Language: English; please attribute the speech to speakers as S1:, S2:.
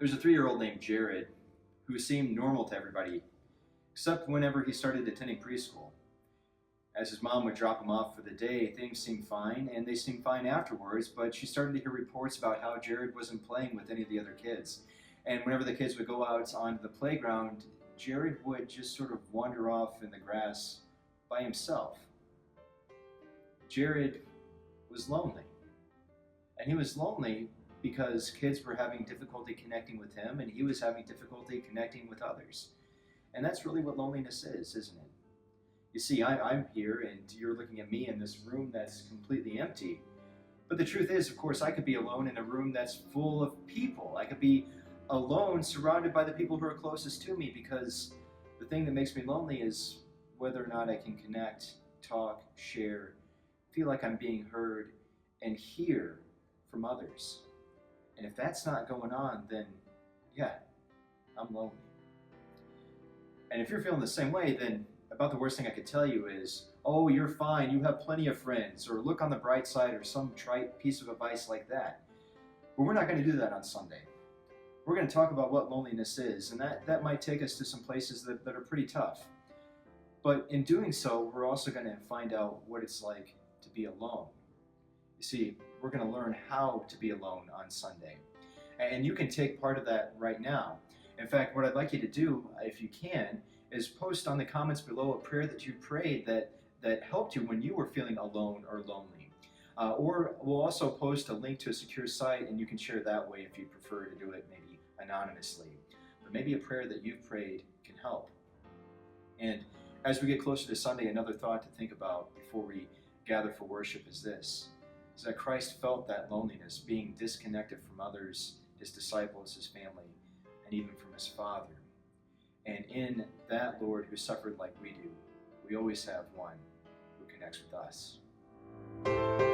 S1: There's a 3-year-old named Jared who seemed normal to everybody, except whenever he started attending preschool. As his mom would drop him off for the day, things seemed fine, and they seemed fine afterwards, but she started to hear reports about how Jared wasn't playing with any of the other kids. And whenever the kids would go out onto the playground, Jared would just sort of wander off in the grass by himself. Jared was lonely. And he was lonely because kids were having difficulty connecting with him, and he was having difficulty connecting with others. And that's really what loneliness is, isn't it? You see, I'm here, and you're looking at me in this room that's completely empty. But the truth is, of course, I could be alone in a room that's full of people. I could be alone surrounded by the people who are closest to me, because the thing that makes me lonely is whether or not I can connect, talk, share, feel like I'm being heard, and hear from others. And if that's not going on, then yeah, I'm lonely. And if you're feeling the same way, then about the worst thing I could tell you is, oh, you're fine, you have plenty of friends, or look on the bright side, or some trite piece of advice like that. But we're not going to do that on Sunday. We're going to talk about what loneliness is, and that might take us to some places that are pretty tough. But in doing so, we're also going to find out what it's like to be alone. You see, we're going to learn how to be alone on Sunday. And you can take part of that right now. In fact, what I'd like you to do, if you can, is post on the comments below a prayer that you prayed that helped you when you were feeling alone or lonely. Or we'll also post a link to a secure site, and you can share that way if you prefer to do it maybe anonymously. But maybe a prayer that you've prayed can help. And as we get closer to Sunday, another thought to think about before we gather for worship is this, is that Christ felt that loneliness, being disconnected from others, his disciples, his family, and even from his Father. And in that Lord who suffered like we do, we always have one who connects with us.